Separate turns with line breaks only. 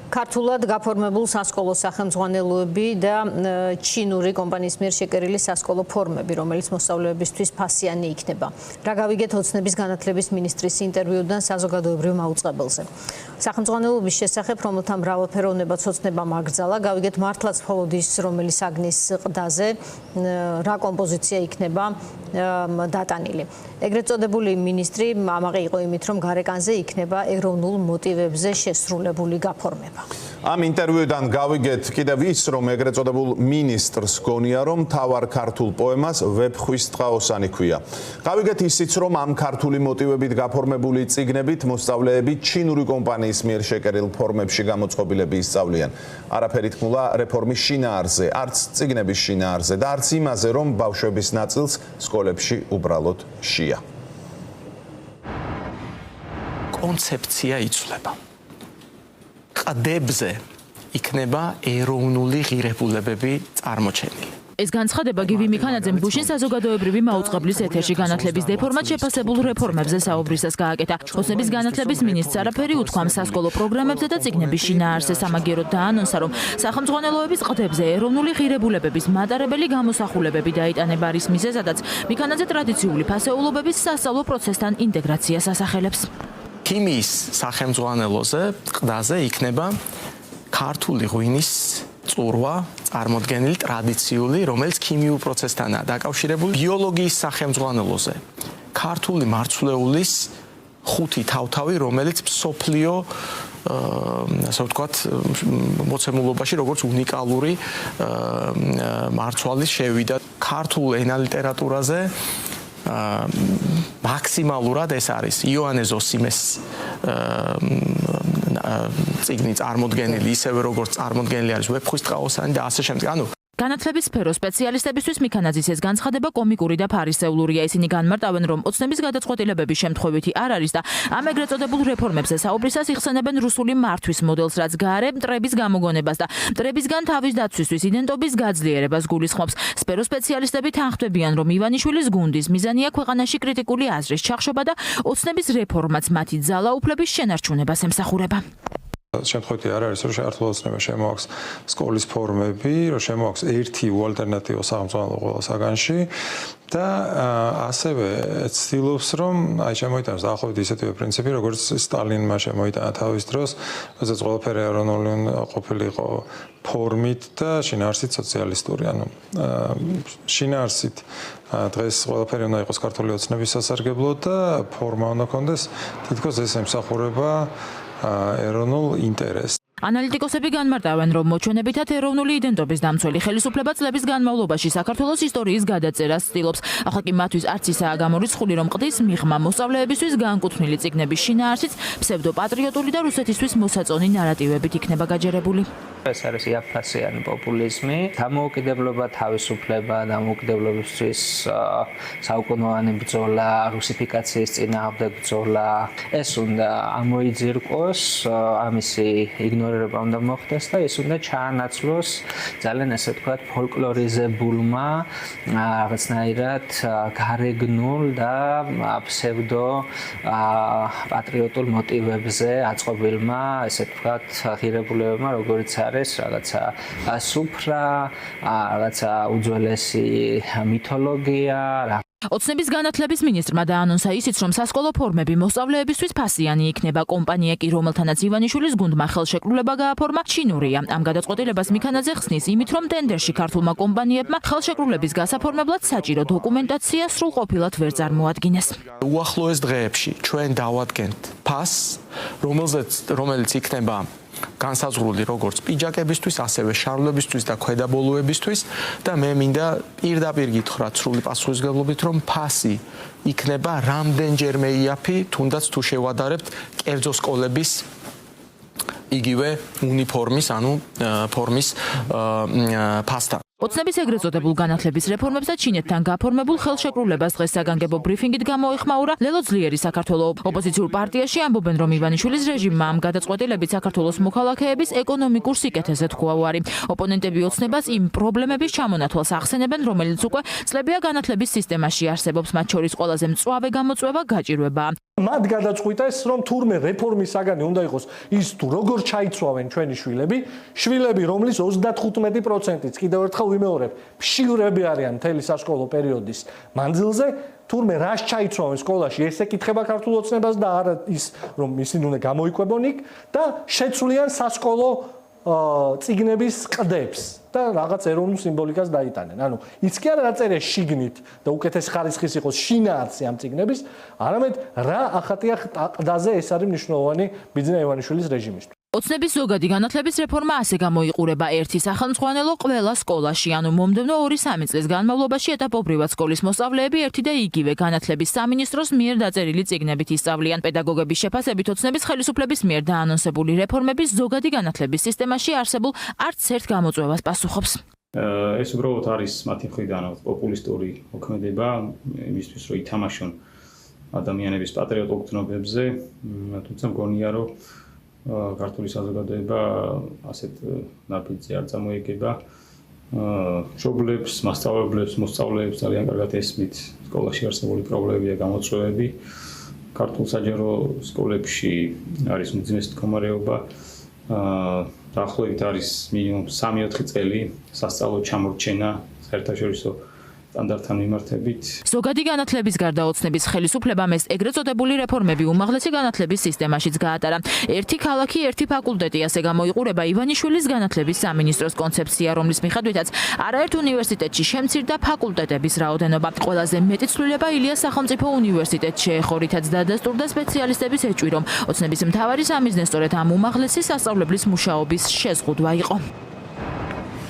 ქართულად გაფორმებულ სასკოლო სახელმძღვანელოები და ჩინური კომპანიის მიერ შეკერილი სასკოლო ფორმები, რომელიც მოსწავლეებისთვის ფასიანი იქნება. რა გავიგეთ ოცნების განათლების მინისტრის ინტერვიუდან საზოგადოებრივ მაუწყებელზე. სახელმძღვანელოების შესახებ, რომელთა მრავალფეროვნებაც ოცნებამ აკრძალა, გავიგეთ მართლაც მხოლოდ ის, რომელიც აგნის ყდაზე, რა კომპოზიცია იქნება დატანილი. ეგრეთ წოდებული მინისტრი ამაყი იყო იმით, რომ გარეკანზე იქნება ეროვნულ მოტივებზე შესრულებული გაფორმება.
Am ინტერვიუდან გავიგეთ კიდევ ის, რომ ეგრეთ წოდებულ მინისტრს გონია, რომ თავარ ქართულ პოემას ვეფხვის ტყაოსანი ქვია. გავიგეთ ისიც, რომ ამ ქართული მოტივებით გაფორმებული წიგნებით მოსწავლეები ჩინური კომპანიის მიერ შეკერილ ფორმებში გამოწყობილები ისწავლიან. არაფერი თქმულა რეფორმის შინაარსზე, არც წიგნების შინაარსზე და არც იმაზე, რომ ბავშვების ნაწილს სკოლებში უბრალოდ შია.
კონცეფცია იცვლება. ყდებზე იქნება ეროვნული ღირებულებები წარმოჩენილი.
ეს განცხადება გივი მიქანაძემ გუშინ საზოგადოებრივი მაუწყებლის ეთერში განათლების დეფორმად შეფასებულ რეფორმებზე საუბრისას გააკეთა. ოცნების განათლების მინისტრს არაფერი უთქვა სასკოლო პროგრამებზე და წიგნების შინაარსზე, სამაგიეროდ დაანონსა, რომ სახელმძღვანელოების ყდებზე ეროვნული ღირებულებების მატარებელი გამოსახულებები დაიტანება არის მიზეზადაც მიქანაძე ტრადიციული ფასეულობების სასწავლო პროცესთან ინტეგრაციას ასახელებს.
ქიმიის სახელმძღვანელოზე ყდაზე იქნება ქართული ღვინის წურვა წარმოდგენილი ტრადიციული, რომელიც ქიმიურ პროცესთანაა დაკავშირებული. ბიოლოგიის სახელმძღვანელოზე ქართული მარცვლეულის ხუთი თავთავი, რომელიც მსოფლიო ასე ვთქვათ, მოცემულობაში როგორც უნიკალური მარცვალის შევიდა. ქართულ ენა ლიტერატურაზე მაქსიმალურად ეს არის იოანე ზოსიმეს წიგნი წარმოდგენილი, ისევე როგორც წარმოდგენილი არის ვეფხვის ტყაოსანი და ასე შემდეგ. ანუ
განათლების სფეროს სპეციალისტებისთვის მიქანაძის ეს განცხადება კომიკური და ფარისეულურია. ისინი განმარტავენ, რომ ოცნების გადაწყვეტილებების შემთხვევითი არ არის და ამ ეგრეთ წოდებულ რეფორმებზე საუბრისას იხსენებენ რუსული მართვის მოდელს, რაც გარე მტრების გამოგონებას და მტრებისგან თავის დაცვისთვის იდენტობის გაძლიერებას გულისხმობს. სფეროს სპეციალისტები თანხმდებიან, რომ ივანიშვილის გუნდის მიზანია ქვეყანაში კრიტიკული აზრის ჩახშობა და ოცნების რეფორმაც მათი ძალაუფლების შენარჩუნებას ემსახურება.
შემთხვევით არ არის, რომ შეართულ ოცნება შემოაქვს სკოლის ფორმები, რომ შემოაქვს ერთი ალტერნატივა სახელმწიფო ყველა საგანში და ასევე ცდილობს, რომ შემოიტანოს დაახლოებით ისეთივე პრინციპი, როგორც სტალინმა შემოიტანა თავის დროს, როდესაც ყველაფერი ეროვნული ყოფილიყო ფორმით და შინაარსით სოციალისტური. ანუ შინაარსით დღეს ყველაფერი უნდა იყოს ქართული ოცნების სასარგებლო და ფორმა უნდა ქონდეს თითქოს ეს ემსახურება ეროვნულ ინტერესს.
ანალიტიკოსები განმარტავენ, რომ მოჩვენებითად ეროვნული იდენტობის დამცველი ხელისუფლება წლების განმავლობაში საქართველოს ისტორიის გადაწერას ცდილობს. ახლა კი მათთვის არც ისაა გამორიცხული, რომ ყდის მიღმა მოსწავლეებისთვის განკუთვნილი წიგნების შინაარსიც ფსევდოპატრიოტული და რუსეთისთვის მოსაწონი ნარატივებით იქნება გაჯერებული.
ეს არის იაფფასიანი პოპულიზმი, დამოუკიდებლობა, თავისუფლება, დამოუკიდებლობისთვის საუკუნოვანი ბრძოლა, რუსიფიკაციის წინააღმდეგ ბრძოლა. ეს უნდა ამოიძირკოს, ამისი იგნორირება უნდა მოხდეს და ეს უნდა ჩაანაცვლოს ძალიან ასე ვთქვათ ფოლკლორიზებულმა რაღაცნაირად გარეგნულ და ფსევდო პატრიოტულ მოტივებზე აწყობილმა ესე ვთქვათ ღირებულებებმა, როგორც არის რაღაცა სუფრა, რაღაცა უძველესი მითოლოგია.
ოცნების განათლების მინისტრმა დაანონსა ისიც, რომ სასკოლო ფორმები მოსწავლეებისთვის ფასიანი იქნება. კომპანია კი, რომელთანაც ივანიშვილის გუნდმა ხელშეკრულება გააფორმა, ჩინურია. ამ გადაწყვეტილებას მიქანაძე ხსნის იმით, რომ ტენდერში ქართულმა კომპანიებმა ხელშეკრულების გასაფორმებლად საჭირო დოკუმენტაცია სრულყოფილად ვერ წარმოადგინეს.
უახლოეს დღეებში ჩვენ დავადგენთ ფასს, რომელიც იქნება განსაზღვრული როგორც პიჯაკებისთვის, ასევე შარვლებისთვის და ქვედაბოლოებისთვის და მე მინდა პირდაპირ გითხრათ სრული პასუხისმგებლობით, რომ ფასი იქნება რამდენჯერმე იაფი, თუნდაც თუ შევადარებთ კერძო სკოლების იგივე უნიფორმის, ანუ ფორმის ფასთან.
ოცნების ეგრეთ წოდებულ განათლების რეფორმებს და ჩინეთთან გაფორმებულ ხელშეკრულებას დღეს საგანგებო ბრიფინგით გამოეხმაურა ლელო ძლიერი საქართველოს ოპოზიციურ პარტიაში ამბობენ რომ ივანიშვილის რეჟიმმა ამ გადაწყვეტილებით საქართველოს მოქალაქეების ეკონომიკურ სიკეთეზე თქვა უარი. ოპონენტები ოცნებას იმ პრობლემების ჩამონათვალს ახსენებენ, რომელიც უკვე წლებია განათლების სისტემაში არსებობს, მათ შორის ყველაზე მწვავე გამოწვევა გაჭირვებაა.
მათ გადაწყვიტეს, რომ თურმე რეფორმის საგანი უნდა იყოს ის თუ როგორ ჩაიცვავენ ჩვენი შვილები, რომლის 35%-იც კიდევ ერთხელ ვიმეორებ, ფშივრები არიან მთელი საშკოლო პერიოდის მანძილზე, თურმე რას ჩაიცვავენ სკოლაში, ეს ეკითხება ქართულ ოცნებას და არა ის, რომ ისინი უნდა გამოიკვებონ იქ და შეცვლიან სასკოლო წიგნების ყდებს და რაღაც ეროვნულ სიმბოლიკას დაიტანენ. ანუ ის კი არა დაწერეს შიგნით და უკეთეს ხარისხის იყოს შინაარსი ამ წიგნების, არამედ რა ახატია ყდაზე, ეს არის მნიშვნელოვანი ბიძინა ივანიშვილის რეჟიმისთვის.
ოცნების ზოგადი განათლების რეფორმა ასე გამოიყურება ერთი სახელმძღვანელო ყველა სკოლაში, ანუ მომდევნო 2-3 წლის განმავლობაში ეტაპობრივად სკოლის მოსწავლეები ერთი და იგივე განათლების სამინისტროს მიერ დაწერილი წიგნებით ისწავლიან. პედაგოგების შეფასებით ოცნების ხელისუფლების მიერ დაანონსებული რეფორმების ზოგადი განათლების სისტემაში არსებულ არც ერთ გამოწვევას პასუხობს.
ეს უბრალოდ არის მათი მხრიდან პოპულისტური მოქმედება იმისთვის, რომ ითამაშონ ადამიანების პატრიოტულ გრძნობებზე, თუმცა მგონია, რომ ქართული საზოგადოება ასეთ ნაბიჯზე არ წამოიგება. მშობლებს, მასწავლებლებს, მოსწავლეებს ძალიან კარგად ესმით სკოლაში არსებული პრობლემებია, გამოწვევები. ქართულ საჯარო სკოლებში არის უმძიმესი მდგომარეობა. დაახლოებით არის მინიმუმ 3-4 წელი სასწავლო ჩამორჩენა საერთაშორისო სტანდარტთან მიმართებით.
ზოგადი განათლების გარდა ოცნების ხელისუფლებამ ეს ეგრეთ წოდებული რეფორმები უმაღლესი განათლების სისტემაშიც გაატარა. ერთი ქალაქი, ერთი ფაკულტეტი ასე გამოიყურება ივანიშვილის განათლების სამინისტროს კონცეფცია, რომლის მიხედვითაც არაერთ უნივერსიტეტში შემცირდა ფაკულტეტების რაოდენობა. ყველაზე მეტი ცვლილება ილიას სახელმწიფო უნივერსიტეტში შეეხო, რითაც დადასტურდა სპეციალისტების ეჭვი, რომ ოცნების მთავარი სამიზნე სწორედ ამ უმაღლესი სასწავლებლის მუშაობის შეზღუდვა იყო.